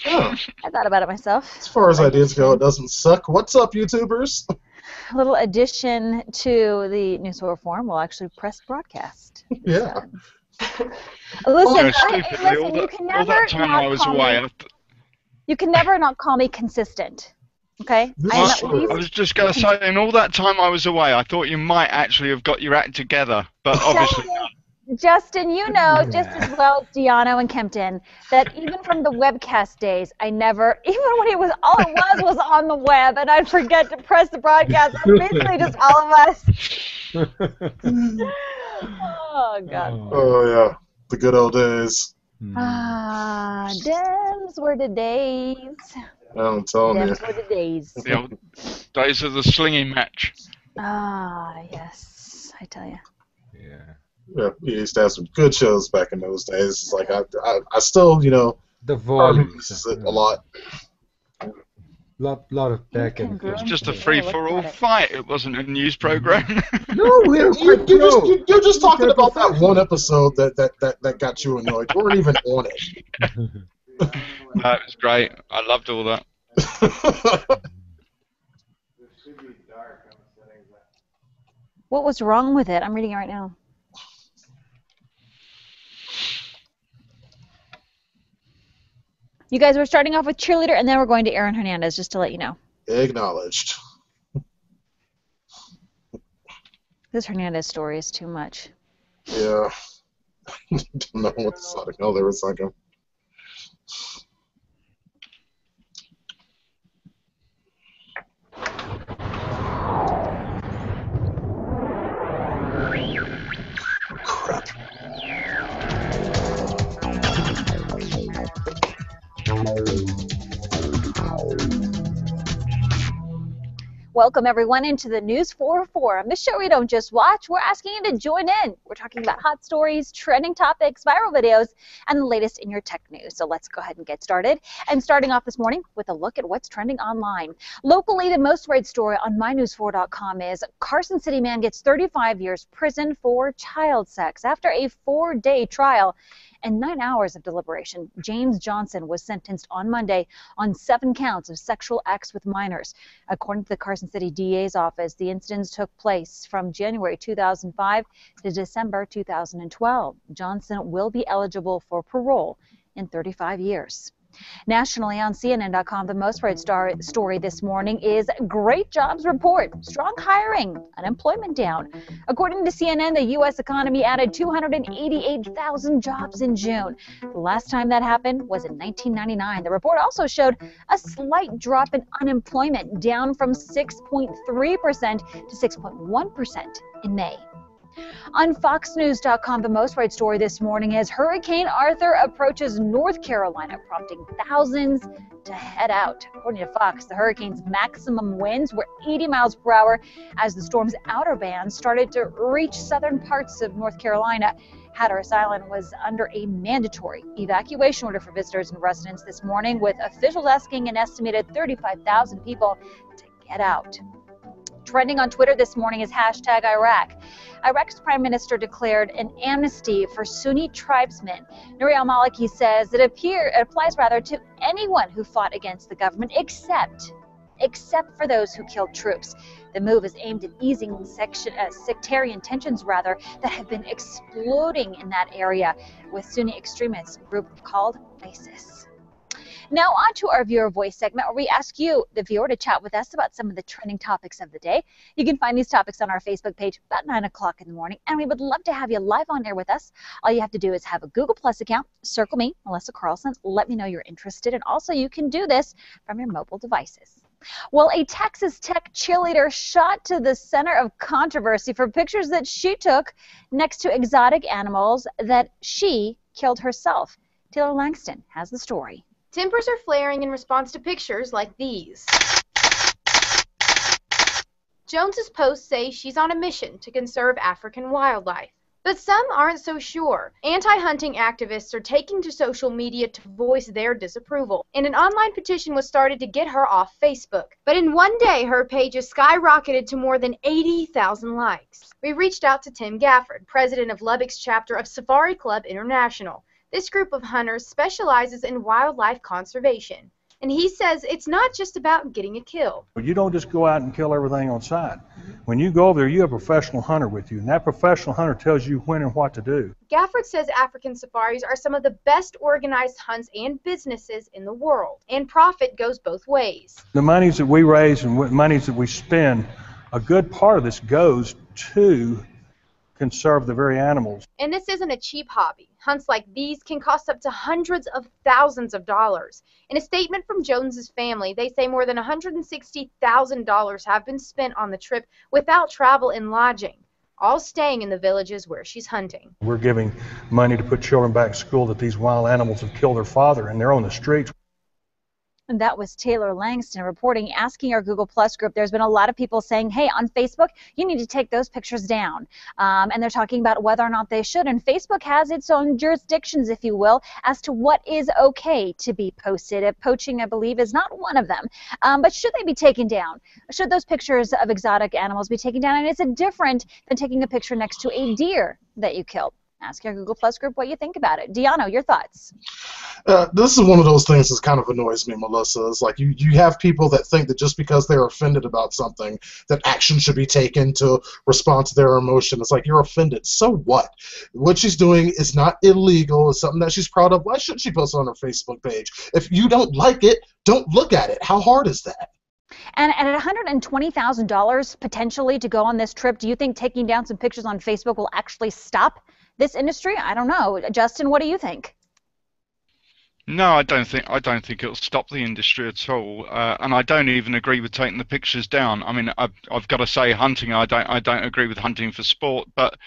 Yeah. I thought about it myself. As far as ideas go, it doesn't suck. What's up, YouTubers? A little addition to the News 404. We'll actually press broadcast. Yeah. Listen, Stupidly, all you can that never time I was away, You can never not call me consistent. Okay? This is I true. was just going to say, in all that time I was away, I thought you might actually have got your act together, but obviously not. Justin, you know just as well as Deanna and Kempton that even from the webcast days, I never, even when it was all it was on the web, and I'd forget to press the broadcast. It's basically just all of us. Oh God. Oh yeah, the good old days. Ah, Dems were the days. I'm telling you. Dems were the days. The old days of the slinging match. Ah, yes, I tell you. Yeah, we used to have some good shows back in those days. It's like I still, you know, The volume. misses it a lot. Lot of back and It was just a free-for-all fight. It wasn't a news program. No, we're quite pro. You're just talking about that one episode that got you annoyed. You weren't even on it. That was great. I loved all that. What was wrong with it? I'm reading it right now. You guys were starting off with cheerleader, and then we're going to Aaron Hernandez, just to let you know. Acknowledged. This Hernandez story is too much. Yeah. Don't know what to say. Oh, there was a second. Crap. Welcome, everyone, into the News 404. On this show, we don't just watch, we're asking you to join in. We're talking about hot stories, trending topics, viral videos, and the latest in your tech news. So let's go ahead and get started. And starting off this morning with a look at what's trending online. Locally, the most read story on mynews4.com is Carson City man gets 35 years prison for child sex. After a 4-day trial and 9 hours of deliberation, James Johnson was sentenced on Monday on 7 counts of sexual acts with minors. According to the Carson City DA's office, the incidents took place from January 2005 to December 2012. Johnson will be eligible for parole in 35 years. Nationally on CNN.com, the most read story this morning is Great Jobs Report. Strong hiring, unemployment down. According to CNN, the U.S. economy added 288,000 jobs in June. The last time that happened was in 1999. The report also showed a slight drop in unemployment, down from 6.3% to 6.1% in May. On FoxNews.com, the most read story this morning is Hurricane Arthur approaches North Carolina, prompting thousands to head out. According to Fox, the hurricane's maximum winds were 80 miles per hour as the storm's outer bands started to reach southern parts of North Carolina. Hatteras Island was under a mandatory evacuation order for visitors and residents this morning, with officials asking an estimated 35,000 people to get out. Trending on Twitter this morning is hashtag Iraq. Iraq's prime minister declared an amnesty for Sunni tribesmen. Nouri al-Maliki says it applies to anyone who fought against the government except for those who killed troops. The move is aimed at easing sectarian tensions that have been exploding in that area with Sunni extremist group called ISIS. Now on to our viewer voice segment, where we ask you, the viewer, to chat with us about some of the trending topics of the day. You can find these topics on our Facebook page about 9 o'clock in the morning, and we would love to have you live on air with us. All you have to do is have a Google Plus account, circle me, Melissa Carlson, let me know you're interested, and also you can do this from your mobile devices. Well, a Texas Tech cheerleader shot to the center of controversy for pictures that she took next to exotic animals that she killed herself. Taylor Langston has the story. Tempers are flaring in response to pictures like these. Jones's posts say she's on a mission to conserve African wildlife. But some aren't so sure. Anti-hunting activists are taking to social media to voice their disapproval, and an online petition was started to get her off Facebook. But in one day, her page has skyrocketed to more than 80,000 likes. We reached out to Tim Gafford, president of Lubbock's chapter of Safari Club International. This group of hunters specializes in wildlife conservation, and he says it's not just about getting a kill. But you don't just go out and kill everything on sight. When you go over there, you have a professional hunter with you, and that professional hunter tells you when and what to do. Gafford says African safaris are some of the best organized hunts and businesses in the world, and profit goes both ways. The monies that we raise and monies that we spend, a good part of this goes to conserve the very animals. And this isn't a cheap hobby. Hunts like these can cost up to hundreds of thousands of dollars. In a statement from Jones's family, they say more than $160,000 have been spent on the trip without travel and lodging, all staying in the villages where she's hunting. We're giving money to put children back in school that these wild animals have killed their father, and they're on the streets. And that was Taylor Langston reporting, asking our Google Plus group. There's been a lot of people saying, hey, on Facebook, you need to take those pictures down. And they're talking about whether or not they should. And Facebook has its own jurisdictions, if you will, as to what is okay to be posted. Poaching, I believe, is not one of them. But should they be taken down? Should those pictures of exotic animals be taken down? And is it different than taking a picture next to a deer that you killed? Ask your Google Plus group what you think about it. Deano, your thoughts? This is one of those things that kind of annoys me, Melissa. It's like you have people that think that just because they're offended about something, that action should be taken to respond to their emotion. It's like, you're offended. So what? What she's doing is not illegal. It's something that she's proud of. Why shouldn't she post it on her Facebook page? If you don't like it, don't look at it. How hard is that? And at $120,000 potentially to go on this trip, do you think taking down some pictures on Facebook will actually stop this industry? I don't know. Justin, what do you think? No, I don't think it'll stop the industry at all, and I don't even agree with taking the pictures down. I mean, I've got to say, hunting, I don't agree with hunting for sport, but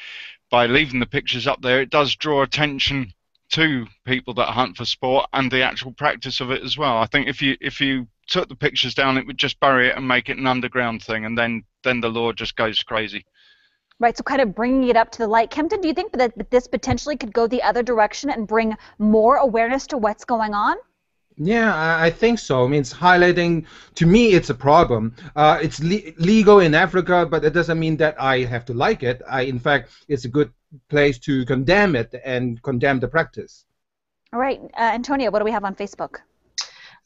by leaving the pictures up there, it does draw attention to people that hunt for sport and the actual practice of it as well. I think if you took the pictures down, it would just bury it and make it an underground thing, and then the law just goes crazy. Right, so kind of bringing it up to the light. Kempton, do you think that this potentially could go the other direction and bring more awareness to what's going on? Yeah, I think so. I mean, it's highlighting, to me, it's a problem. It's legal in Africa, but it doesn't mean that I have to like it. In fact, it's a good place to condemn it and condemn the practice. All right, Antonia, what do we have on Facebook?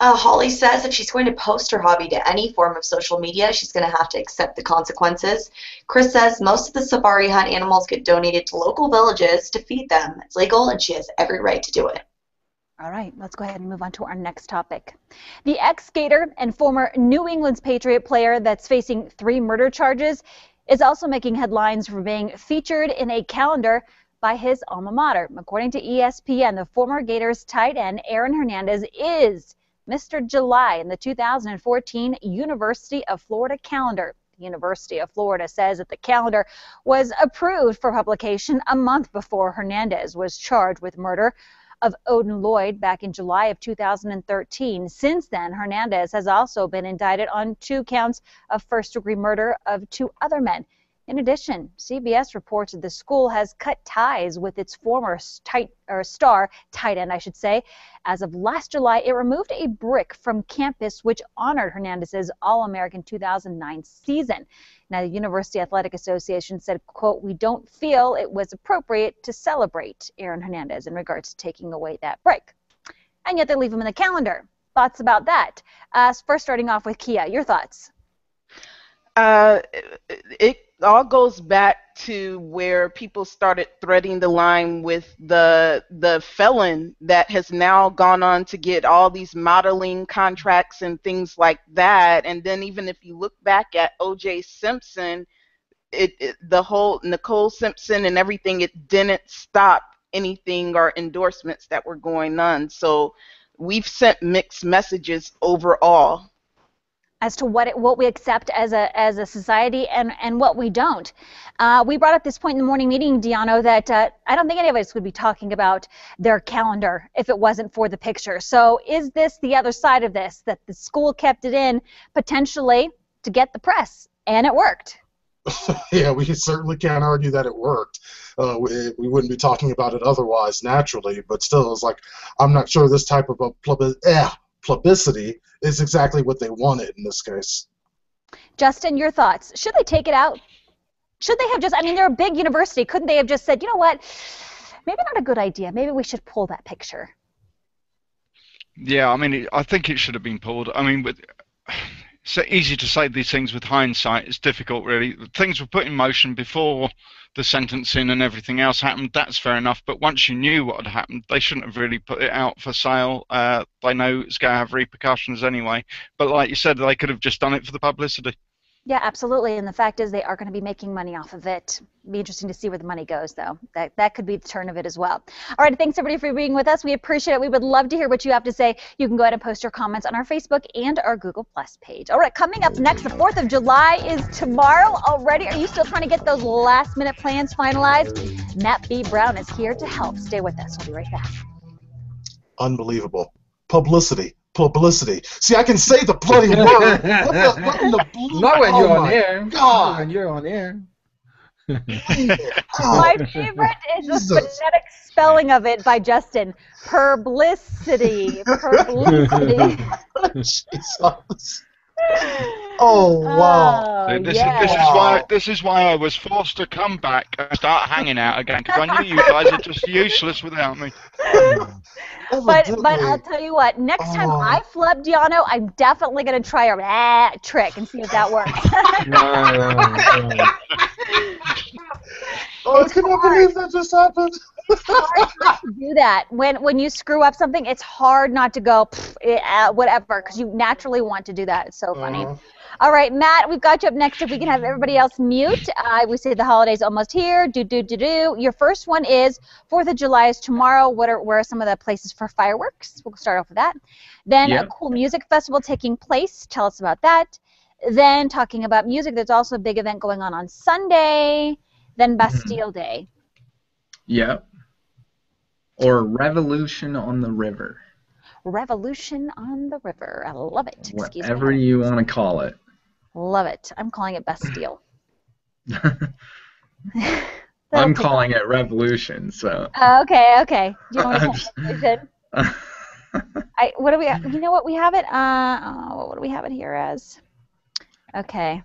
Holly says if she's going to post her hobby to any form of social media, she's going to have to accept the consequences. Chris says most of the safari hunt animals get donated to local villages to feed them. It's legal, and she has every right to do it. All right, let's go ahead and move on to our next topic. The ex-skater and former New England's Patriot player that's facing 3 murder charges is also making headlines for being featured in a calendar by his alma mater. According to ESPN, the former Gators tight end Aaron Hernandez is Mr. July in the 2014 University of Florida calendar. The University of Florida says that the calendar was approved for publication a month before Hernandez was charged with murder of Odin Lloyd back in July of 2013. Since then, Hernandez has also been indicted on 2 counts of first-degree murder of 2 other men. In addition, CBS reports that the school has cut ties with its former star tight end, As of last July, it removed a brick from campus which honored Hernandez's All-American 2009 season. Now, the University Athletic Association said, quote, "We don't feel it was appropriate to celebrate Aaron Hernandez in regards to taking away that brick." And yet they leave him in the calendar. Thoughts about that? First, starting off with Kia, your thoughts? It all goes back to where people started threading the line with the felon that has now gone on to get all these modeling contracts and things like that. And then even if you look back at O.J. Simpson, the whole Nicole Simpson and everything, it didn't stop anything or endorsements that were going on. So we've sent mixed messages overall As to what we accept as a society and what we don't. We brought up this point in the morning meeting, Deano, that I don't think any of us would be talking about their calendar if it wasn't for the picture. So is this the other side of this, that the school kept it in potentially to get the press, and it worked? Yeah, we certainly can't argue that it worked. We wouldn't be talking about it otherwise, naturally, but still, it's like, I'm not sure this type of a publicity is exactly what they wanted in this case. Justin, your thoughts? Should they take it out? Should they have just, I mean, they're a big university. Couldn't they have just said, you know what, maybe not a good idea. Maybe we should pull that picture. Yeah, I mean, I think it should have been pulled. I mean, it's so easy to say these things with hindsight. It's difficult, really. Things were put in motion before the sentencing and everything else happened. That's fair enough. But once you knew what had happened, they shouldn't have really put it out for sale. They know it's going to have repercussions anyway. But like you said, they could have just done it for the publicity. Yeah, absolutely. And the fact is they are going to be making money off of it. Be interesting to see where the money goes, though. That could be the turn of it as well. All right, thanks everybody for being with us. We appreciate it. We would love to hear what you have to say. You can go ahead and post your comments on our Facebook and our Google Plus page. All right, coming up next, the 4th of July is tomorrow already. Are you still trying to get those last-minute plans finalized? Matt B. Brown is here to help. Stay with us. We'll be right back. Unbelievable. Publicity. See, I can say the bloody word. Not when you're on air. God. Not when you're on air. My favorite is the phonetic spelling of it by Justin. Publicity. Jesus. Oh wow! This is why I was forced to come back and start hanging out again, because I knew you guys are just useless without me. But I'll tell you what. Next time I flub Diano, I'm definitely going to try a trick and see if that works. I cannot believe that just happened. It's hard not to do that. When you screw up something, it's hard not to go whatever, because you naturally want to do that. It's so funny. All right, Matt, we've got you up next. If we can have everybody else mute. We say the holiday's almost here. Do. Your first one is 4th of July is tomorrow. Where are some of the places for fireworks? We'll start off with that. Then a cool music festival taking place. Tell us about that. Then talking about music, there's also a big event going on Sunday. Then Bastille Day. Yep. Or Revolution on the River. Revolution on the River. I love it. Whatever you want to call it. Love it. I'm calling it Bastille. I'm calling it Revolution, so. Okay. Do you want to call it Revolution? What do we? You know what we have it? What do we have it here as? Okay.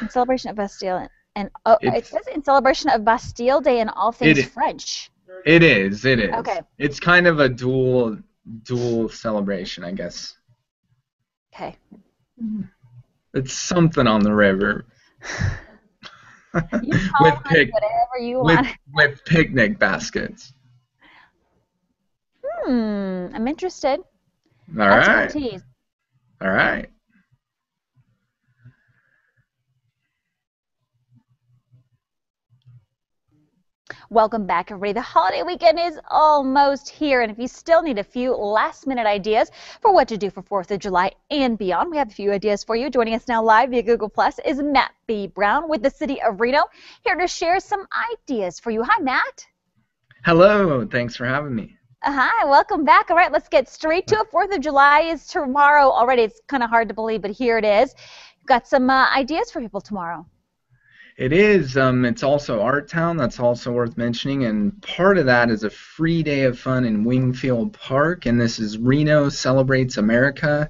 In celebration of Bastille, and it says in celebration of Bastille Day and all things French. It is. Okay. It's kind of a dual celebration, I guess. Okay. It's something on the river. You call it whatever you want. With picnic baskets. I'm interested. All right. Welcome back, everybody. The holiday weekend is almost here, and if you still need a few last-minute ideas for what to do for 4th of July and beyond, we have a few ideas for you. Joining us now live via Google Plus is Matt B. Brown with the City of Reno, here to share some ideas for you. Hi, Matt. Hello. Thanks for having me. Hi, welcome back. All right, let's get straight to it. 4th of July is tomorrow already. It's kind of hard to believe, but here it is. You've got some ideas for people tomorrow. It is. It's also Art Town. That's also worth mentioning. And part of that is a free day of fun in Wingfield Park. And this is Reno Celebrates America.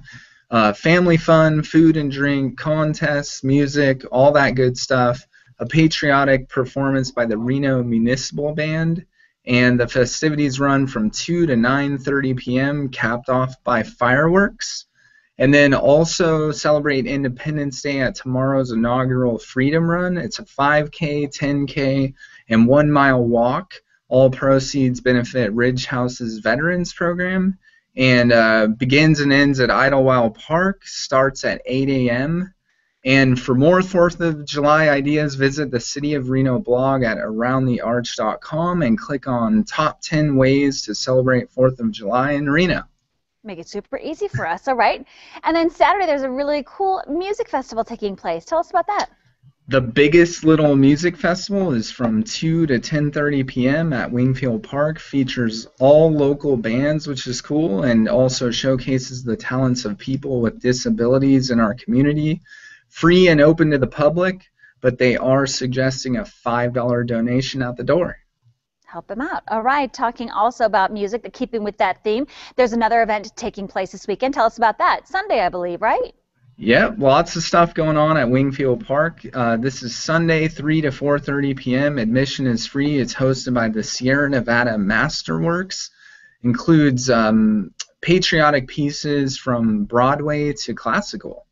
Family fun, food and drink, contests, music, all that good stuff. A patriotic performance by the Reno Municipal Band. And the festivities run from 2 to 9:30 p.m., capped off by fireworks. And then also celebrate Independence Day at tomorrow's inaugural Freedom Run. It's a 5K, 10K, and 1 mile walk. All proceeds benefit Ridge House's Veterans Program. And begins and ends at Idlewild Park. Starts at 8 a.m. And for more 4th of July ideas, visit the City of Reno blog at aroundthearch.com and click on Top 10 Ways to Celebrate 4th of July in Reno. Make it super easy for us, all right? And then Saturday, there's a really cool music festival taking place. Tell us about that. The biggest little music festival is from 2 to 10:30 p.m. at Wingfield Park. Features all local bands, which is cool, and also showcases the talents of people with disabilities in our community. Free and open to the public, but they are suggesting a $5 donation at the door. Help them out. All right, talking also about music, keeping with that theme, there's another event taking place this weekend. Tell us about that. Sunday, I believe, right? Yeah, lots of stuff going on at Wingfield Park. This is Sunday, 3 to 4:30 p.m. Admission is free. It's hosted by the Sierra Nevada Masterworks. Includes patriotic pieces from Broadway to classical.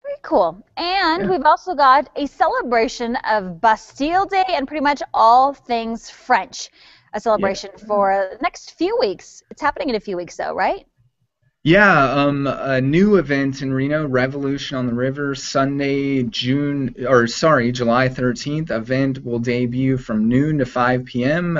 Very cool. And we've also got a celebration of Bastille Day and pretty much all things French. A celebration for the next few weeks. It's happening in a few weeks, though, right? Yeah, a new event in Reno, Revolution on the River, Sunday, July 13th. Event will debut from noon to 5 p.m.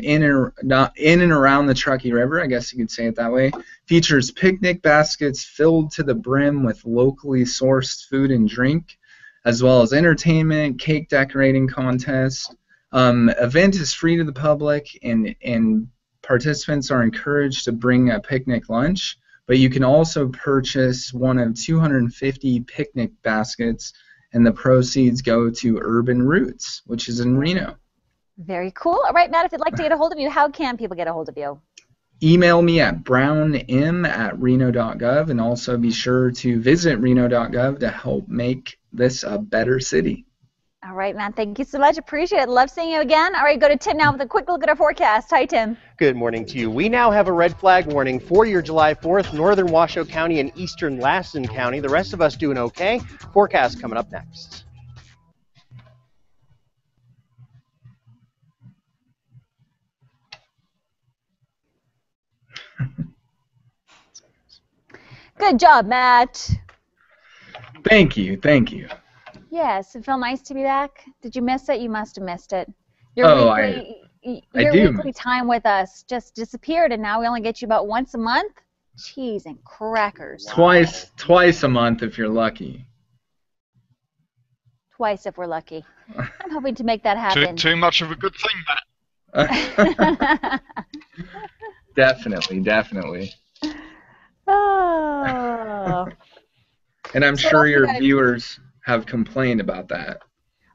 In and around the Truckee River, I guess you could say it that way. Features picnic baskets filled to the brim with locally sourced food and drink, as well as entertainment, cake decorating contest. Event is free to the public, and participants are encouraged to bring a picnic lunch. But you can also purchase one of 250 picnic baskets, and the proceeds go to Urban Roots, which is in Reno. Very cool. All right, Matt, if you'd like to get a hold of you, how can people get a hold of you? Email me at brownim@reno.gov, and also be sure to visit reno.gov to help make this a better city. All right, Matt, thank you so much. Appreciate it. Love seeing you again. All right, go to Tim now with a quick look at our forecast. Hi, Tim. Good morning to you. We now have a red flag warning for your July 4th, northern Washoe County and eastern Lassen County. The rest of us doing okay. Forecast coming up next. Good job, Matt. Thank you. Yes, it felt nice to be back. Did you miss it? You must have missed it. I do. Weekly time with us just disappeared, and now we only get you about once a month? Cheese and crackers. Twice a month if you're lucky. Twice if we're lucky. I'm hoping to make that happen. Too much of a good thing, Matt. Definitely. Oh. And I'm sure your viewers have complained about that.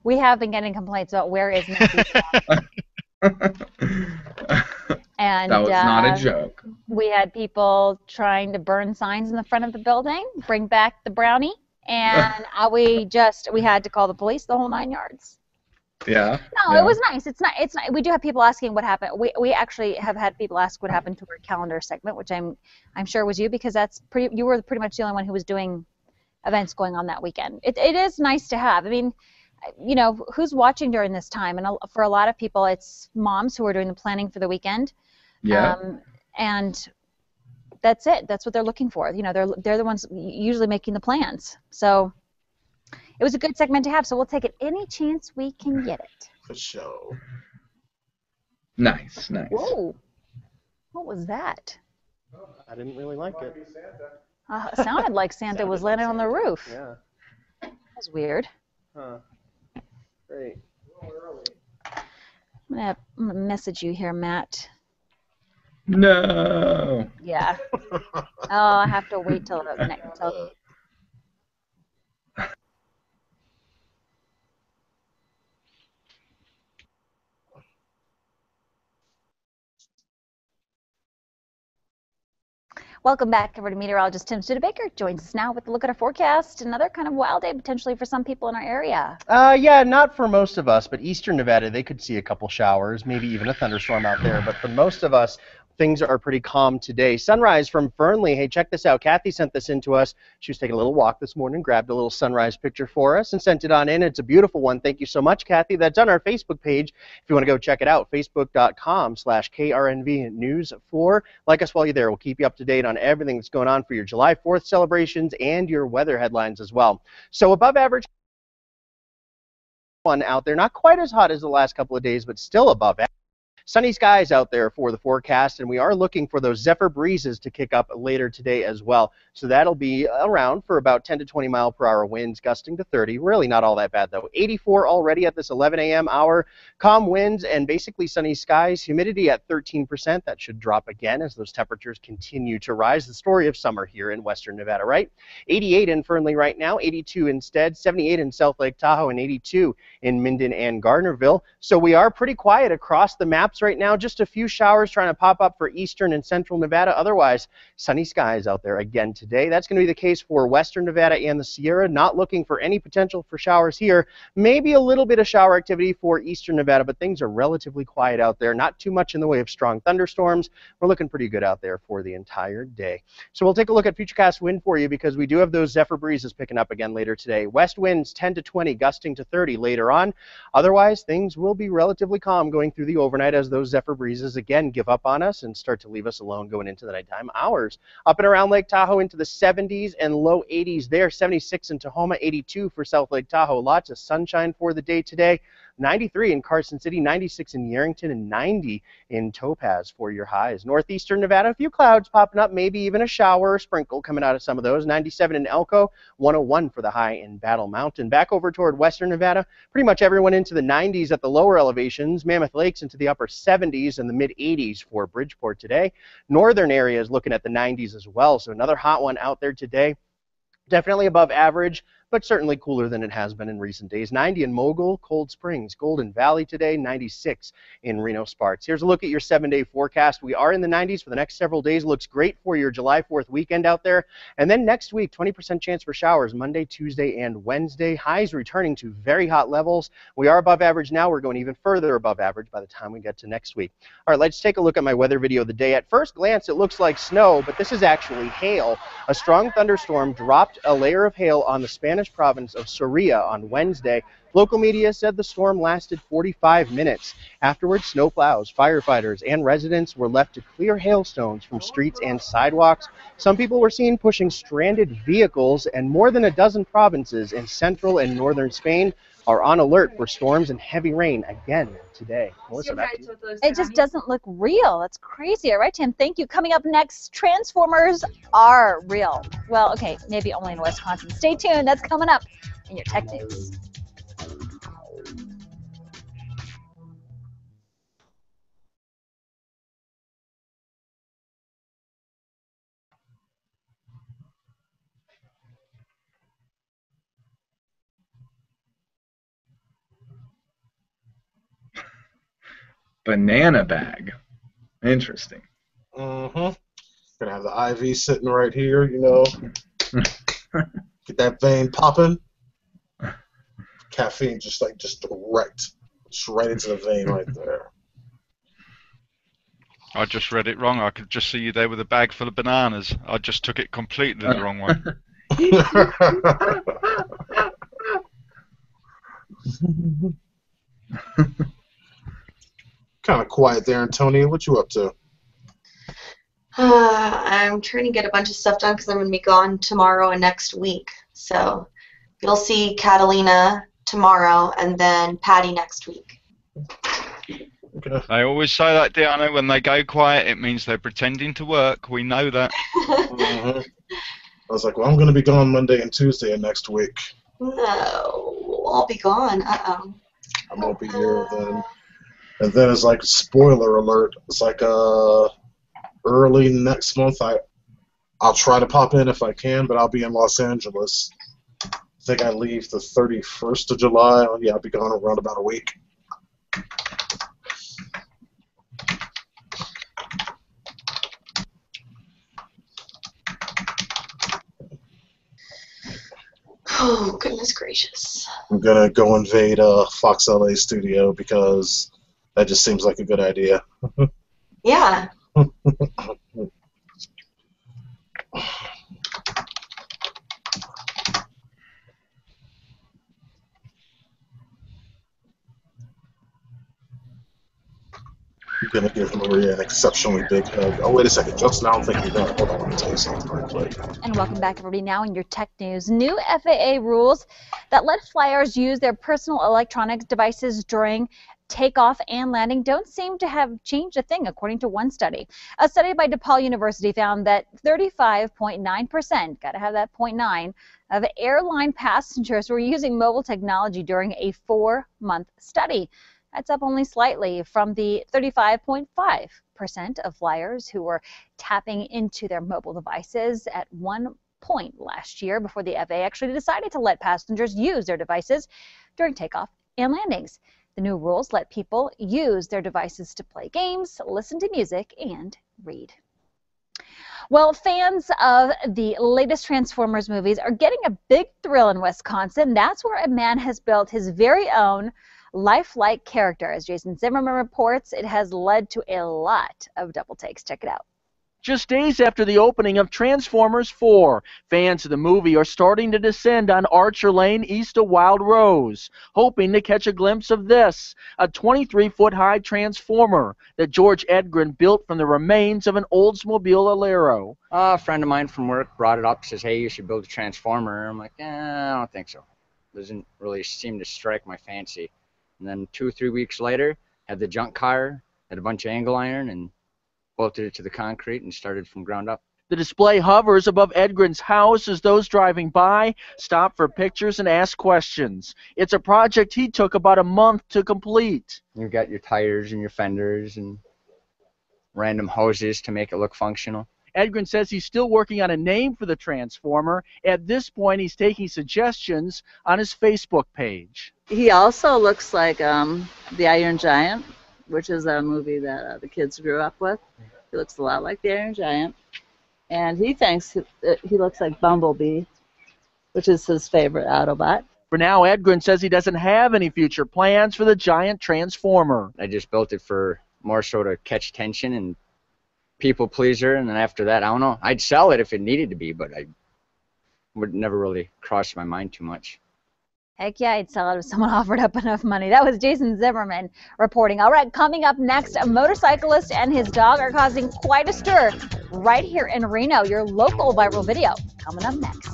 We have been getting complaints about where is Matthew. And that was not a joke. We had people trying to burn signs in the front of the building, bring back the brownie, and we had to call the police, the whole 9 yards. Yeah. No, it was nice. It's not. We do have people asking what happened. We actually have had people ask what happened to our calendar segment, which I'm sure was you, because you were pretty much the only one who was doing events going on that weekend. It is nice to have. I mean, you know, who's watching during this time? And for a lot of people, it's moms who are doing the planning for the weekend. Yeah. And that's it. That's what they're looking for. You know, they're the ones usually making the plans. So it was a good segment to have. So we'll take it any chance we can get it. For sure. Nice. Whoa. What was that? I didn't really like it. It sounded like Santa was landing on the roof. Yeah. That was weird. Huh. Great. I'm gonna message you here, Matt. No. Yeah. I have to wait till the next. Welcome back. Everybody. Meteorologist Tim Studebaker joins us now with a look at our forecast. Another kind of wild day potentially for some people in our area. Yeah, not for most of us, but eastern Nevada, they could see a couple showers, maybe even a thunderstorm out there. But for most of us, things are pretty calm today. Sunrise from Fernley. Hey, check this out. Kathy sent this in to us. She was taking a little walk this morning, grabbed a little sunrise picture for us, and sent it on in. It's a beautiful one. Thank you so much, Kathy. That's on our Facebook page. If you want to go check it out, facebook.com/KRNV News 4. Like us while you're there. We'll keep you up to date on everything that's going on for your July 4th celebrations and your weather headlines as well. So above average one out there. Not quite as hot as the last couple of days, but still above average. Sunny skies out there for the forecast, and we are looking for those zephyr breezes to kick up later today as well. So that'll be around for about 10 to 20 mile per hour winds, gusting to 30. Really not all that bad, though. 84 already at this 11 a.m. hour. Calm winds and basically sunny skies. Humidity at 13%. That should drop again as those temperatures continue to rise. The story of summer here in western Nevada, right? 88 in Fernley right now, 82 instead, 78 in South Lake Tahoe, and 82 in Minden and Gardnerville. So we are pretty quiet across the map maps right now. Just a few showers trying to pop up for eastern and central Nevada. Otherwise, sunny skies out there again today. That's going to be the case for western Nevada and the Sierra. Not looking for any potential for showers here. Maybe a little bit of shower activity for eastern Nevada, but things are relatively quiet out there. Not too much in the way of strong thunderstorms. We're looking pretty good out there for the entire day. So we'll take a look at Futurecast wind for you because we do have those zephyr breezes picking up again later today. West winds 10 to 20, gusting to 30 later on. Otherwise, things will be relatively calm going through the overnight as those zephyr breezes again give up on us and start to leave us alone going into the nighttime hours. Up and around Lake Tahoe into the 70s and low 80s there. 76 in Tahoma, 82 for South Lake Tahoe. Lots of sunshine for the day today. 93 in Carson City, 96 in Yerington, and 90 in Topaz for your highs. Northeastern Nevada, a few clouds popping up, maybe even a shower or sprinkle coming out of some of those. 97 in Elko, 101 for the high in Battle Mountain. Back over toward western Nevada, pretty much everyone into the 90s at the lower elevations. Mammoth Lakes into the upper 70s and the mid 80s for Bridgeport today. Northern areas looking at the 90s as well, so another hot one out there today. Definitely above average, but certainly cooler than it has been in recent days. 90 in Mogul, Cold Springs, Golden Valley today, 96 in Reno Sparks. Here's a look at your 7-day forecast. We are in the 90s for the next several days. Looks great for your July 4th weekend out there. And then next week, 20% chance for showers Monday, Tuesday, and Wednesday. Highs returning to very hot levels. We are above average now. We're going even further above average by the time we get to next week. All right, let's take a look at my weather video of the day. At first glance, it looks like snow, but this is actually hail. A strong thunderstorm dropped a layer of hail on the Spanish province of Soria on Wednesday. Local media said the storm lasted 45 minutes. Afterwards, snowplows, firefighters, and residents were left to clear hailstones from streets and sidewalks. Some people were seen pushing stranded vehicles, and more than a dozen provinces in central and northern Spain are on alert for storms and heavy rain again today. Melissa, back to you. It just doesn't look real. That's crazy. All right, Tim, thank you. Coming up next, Transformers are real. Well, okay, maybe only in Wisconsin. Stay tuned. That's coming up in your Tech News. Banana bag. Interesting. Mm-hmm. Gonna have the IV sitting right here, you know. Get that vein popping. Caffeine just direct. Just right into the vein right there. I just read it wrong. I could just see you there with a bag full of bananas. I just took it completely the wrong way. Kind of quiet there, Antonia. What you up to? I'm trying to get a bunch of stuff done because I'm going to be gone tomorrow and next week. So you'll see Catalina tomorrow and then Patty next week. Okay. I always say that, Diana, when they go quiet, it means they're pretending to work. We know that. Mm-hmm. I was like, well, I'm going to be gone Monday and Tuesday of next week. No, I'll be gone. Uh-oh. I won't be here then. And then it's like, spoiler alert, it's like early next month. I'll try to pop in if I can, but I'll be in Los Angeles. I think I leave the 31st of July. Yeah, I'll be gone around about a week. Oh, goodness gracious. I'm going to go invade Fox LA studio because that just seems like a good idea. Yeah. I'm going to give Maria an exceptionally big hug. Oh, wait a second. Justin, I don't think you're done. Hold on, let me tell you something real quick. And welcome back, everybody. Now in your Tech News, new FAA rules that let flyers use their personal electronic devices during takeoff and landing don't seem to have changed a thing, according to one study. A study by DePaul University found that 35.9%, got to have that 0.9, of airline passengers were using mobile technology during a 4-month study. That's up only slightly from the 35.5% of flyers who were tapping into their mobile devices at one point last year before the FAA actually decided to let passengers use their devices during takeoff and landings. The new rules let people use their devices to play games, listen to music, and read. Well, fans of the latest Transformers movies are getting a big thrill in Wisconsin. That's where a man has built his very own lifelike character. As Jason Zimmerman reports, it has led to a lot of double takes. Check it out. Just days after the opening of Transformers 4, fans of the movie are starting to descend on Archer Lane east of Wild Rose, hoping to catch a glimpse of this, a 23-foot-high Transformer that George Edgren built from the remains of an Oldsmobile Alero. A friend of mine from work brought it up, says, hey, you should build a Transformer. I'm like, I don't think so. Doesn't really seem to strike my fancy. And then 2 or 3 weeks later, had the junk car, had a bunch of angle iron, and bolted it to the concrete and started from ground up. The display hovers above Edgren's house as those driving by stop for pictures and ask questions. It's a project he took about a month to complete. You've got your tires and your fenders and random hoses to make it look functional. Edgren says he's still working on a name for the Transformer. At this point, he's taking suggestions on his Facebook page. He also looks like the Iron Giant, which is a movie that the kids grew up with. He looks a lot like the Iron Giant. And he thinks that he looks like Bumblebee, which is his favorite Autobot. For now, Edgren says he doesn't have any future plans for the giant Transformer. I just built it for more so to catch attention and people pleaser, and then after that, I don't know. I'd sell it if it needed to be, but I would never really cross my mind too much. Heck yeah, I'd sell it if someone offered up enough money. That was Jason Zimmerman reporting. All right, coming up next, a motorcyclist and his dog are causing quite a stir right here in Reno. Your local viral video coming up next.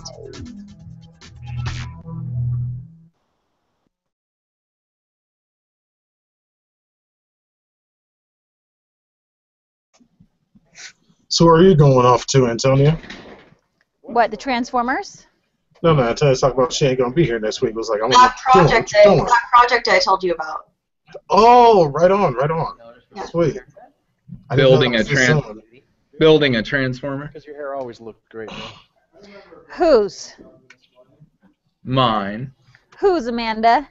So where are you going off to, Antonio? What, the Transformers? No, Antonia's talking about she ain't gonna be here next week. It was like, I'm That project I told you about. Oh, right on. Yeah. Sweet. Building a Transformer. Because your hair always looked great, man. Whose? Mine. Whose, Amanda?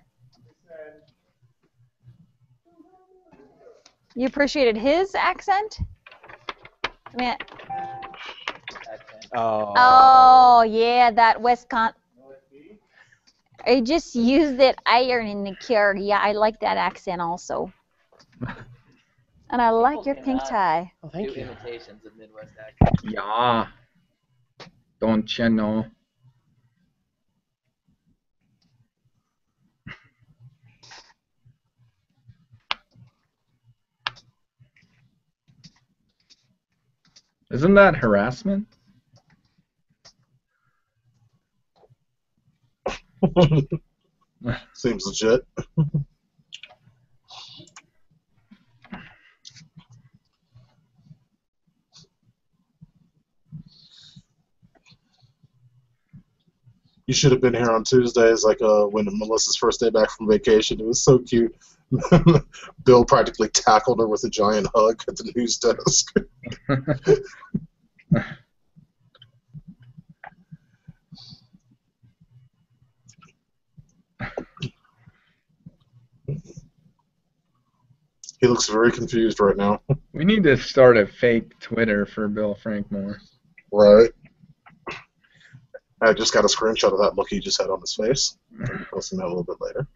You appreciated his accent? I mean, oh, yeah, that Wisconsin. I just used that iron in the cure. Yeah, I like that accent also. And I like your pink tie. Oh, thank you. Imitations of Midwest accents. Yeah. Don't you know? Isn't that harassment? Seems legit. You should have been here on Tuesdays, like when Melissa's first day back from vacation. It was so cute. Bill practically tackled her with a giant hug at the news desk. He looks very confused right now. We need to start a fake Twitter for Bill Frankmore. Right. I just got a screenshot of that look he just had on his face. I'm posting that a little bit later.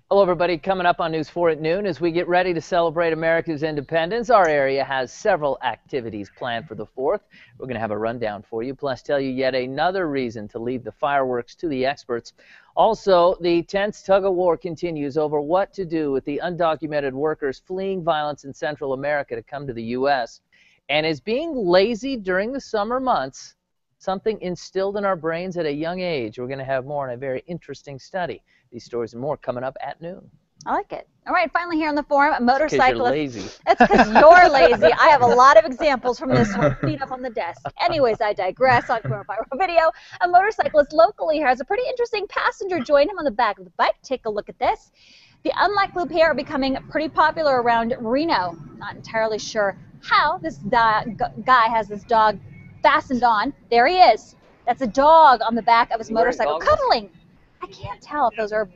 Hello, everybody. Coming up on News 4 at noon as we get ready to celebrate America's independence. Our area has several activities planned for the 4th. We're going to have a rundown for you, plus tell you yet another reason to leave the fireworks to the experts. Also, the tense tug-of-war continues over what to do with the undocumented workers fleeing violence in Central America to come to the U.S. And is being lazy during the summer months something instilled in our brains at a young age? We're going to have more in a very interesting study. These stories and more coming up at noon. I like it. All right, finally here on the forum, a motorcyclist. You're lazy. That's because you're lazy. I have a lot of examples from this one, feet up on the desk. Anyways, I digress. On viral video, a motorcyclist locally has a pretty interesting passenger join him on the back of the bike. Take a look at this. The unlikely pair are becoming pretty popular around Reno. Not entirely sure how this guy has this dog fastened on. There he is. That's a dog on the back of his motorcycle cuddling. I can't tell if those are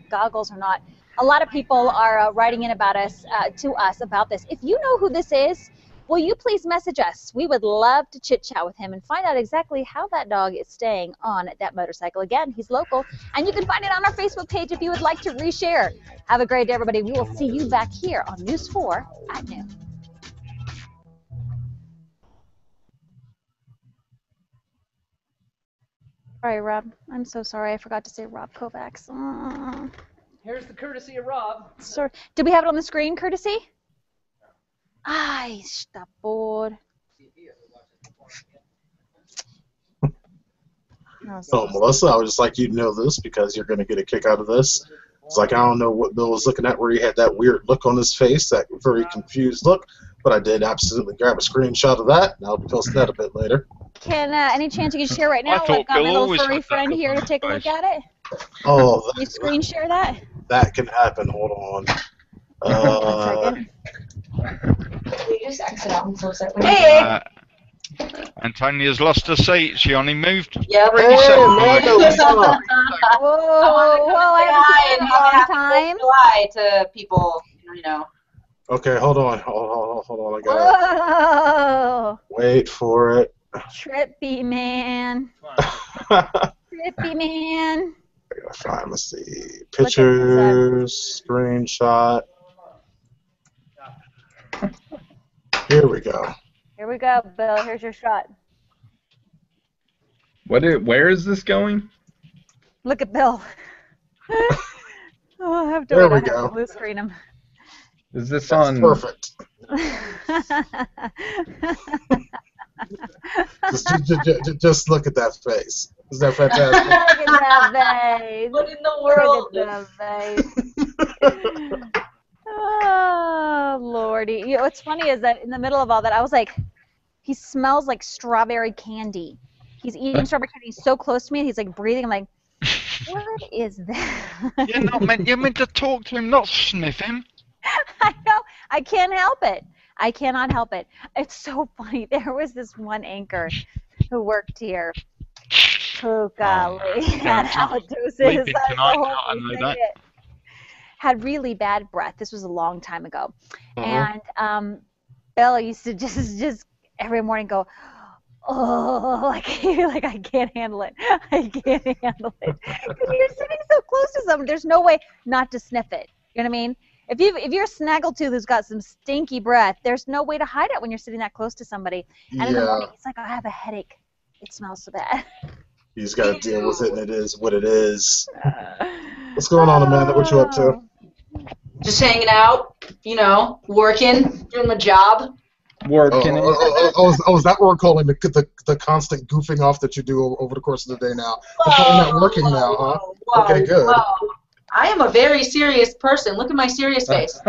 goggles or not. A lot of people are writing in about us to us about this. If you know who this is, will you please message us? We would love to chit chat with him and find out exactly how that dog is staying on that motorcycle. Again, he's local, and you can find it on our Facebook page if you would like to reshare. Have a great day, everybody. We will see you back here on News 4 at noon. Sorry, Rob. I'm so sorry. I forgot to say Rob Kovacs. Here's the courtesy of Rob. Sorry. Did we have it on the screen, courtesy? Ay, está bored. So, Melissa, I would just like you to know this because you're going to get a kick out of this. It's like, I don't know what Bill was looking at where he had that weird look on his face, that very confused look, but I did absolutely grab a screenshot of that, and I'll be posting that a bit later. Can any chance you can share right now? I've got my little furry friend here to take a look at it. Oh, Can you screen share that? that can happen. Hold on. One second. You just exit out and close it. Hey! Antonia's lost her seat. She only moved 3 Yep. seconds. Whoa, I haven't seen you in a long time. July to people, you know. Okay, hold on. Hold on. I got it. Wait for it. Trippy man. Trippy man. I gotta find, let's see. Pictures, screenshot. Here we go. Here we go, Bill. Here's your shot. Where is this going? Look at Bill. I'll have to There we have go. to blue screen him. Is this That's on? perfect. Just look at that face. Isn't that fantastic? Look at that face. What in the world? Look at that face. Oh, Lordy. You know, what's funny is that in the middle of all that, I was like, he smells like strawberry candy. He's eating strawberry candy. He's so close to me, and he's like breathing. I'm like, what is that? You're meant to talk to him, not sniff him. I know. I can't help it. I cannot help it. It's so funny. There was this one anchor who worked here. Oh, golly. Had halitosis. Sleeping tonight, I know that. Had really bad breath. This was a long time ago. And Bill used to just every morning go, oh, like I can't handle it. I can't handle it. Because you're sitting so close to someone, there's no way not to sniff it. You know what I mean? If you're a snaggletooth who's got some stinky breath, there's no way to hide it when you're sitting that close to somebody. And in the morning, he's like, I have a headache. It smells so bad. He's got to deal with it, and it is what it is. What's going on, Amanda? What you up to? Just hanging out, you know, working, doing my job. Working. Is that what we're calling the constant goofing off that you do over the course of the day now? We're calling that working now, huh? Okay, good. I am a very serious person. Look at my serious face.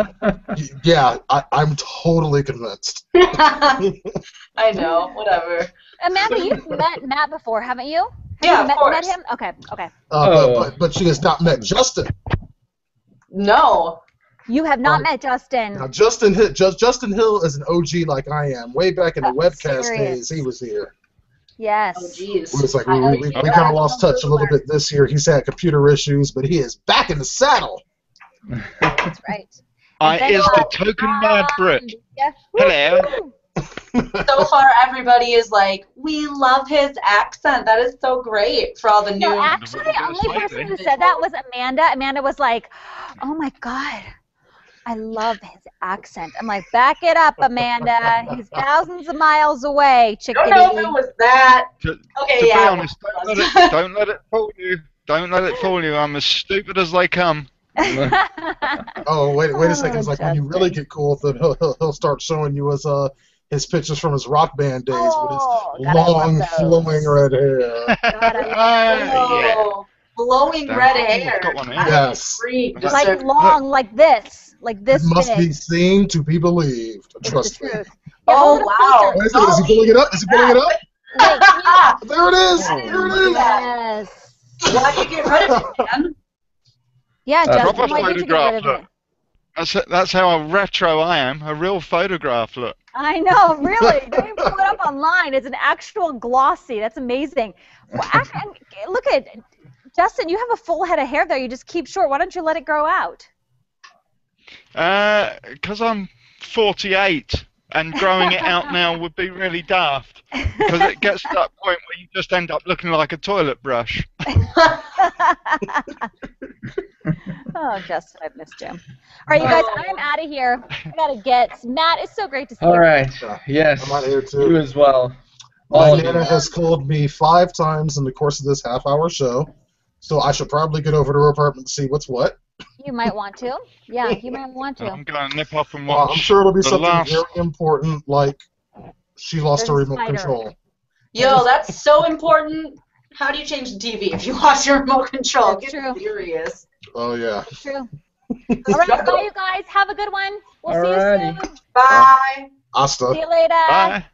Yeah, I'm totally convinced. I know, whatever. Amanda, you've met Matt before, haven't you? Yeah, of course. Met him? Okay. But she has not met Justin. No. You have not met Justin. Now, Justin Hill is an OG like I am. Way back in the webcast days, he was here. Yes. Oh, jeez. It's like we kind of lost touch a little bit this year. He's had computer issues, but he is back in the saddle. That's right. Is the token mad Brit. Yeah. Hello. So far, everybody is like, we love his accent. That is so great for all the new. No, actually, the only person who said that was Amanda. Amanda was like, oh my God, I love his accent. I'm like, back it up, Amanda. He's thousands of miles away, chickadee. I don't know if it was that. To Okay, yeah. be honest, don't let it fool you. Don't let it fool you. I'm as stupid as they come. Oh, wait a second. It's like when you really get cool, then he'll start showing you his pictures from his rock band days with his long, flowing red hair. Yeah. Flowing red hair. Got one here. Yes. Like long, like this It must big. be seen to be believed. Trust me. Truth. Oh, wow. Wait a second, is he pulling it up? Is he pulling it up? Wait, There it is. There it is. yes. Why'd you get rid of it, man? Yeah, Justin, Proper why did you get rid photograph of it? look. That's how retro I am. A real photograph look. I know, really. Don't even pull it up online. It's an actual glossy. That's amazing. Well, look at Justin. You have a full head of hair there. You just keep short. Why don't you let it grow out? Because I'm 48, and growing it out now would be really daft. Because it gets to that point where you just end up looking like a toilet brush. Oh, Justin, I've missed you. All right, you guys, I'm out of here. I gotta get Matt. It's so great to see you. All right. Yes. I'm out of here too. You as well. My Nana has called me 5 times in the course of this half-hour show, so I should probably get over to her apartment and see what's what. You might want to. Yeah, you might want to. I'm going to nip off and watch. I'm sure it'll be the something last... very important, like she lost her There's a remote spider. control. Yo, that's so important. How do you change the TV if you lost your remote control? That's Get true. serious. Oh, yeah. It's true. All right, bye, you guys. Have a good one. We'll see you Alrighty. soon. Bye. Asta. See you later. Bye.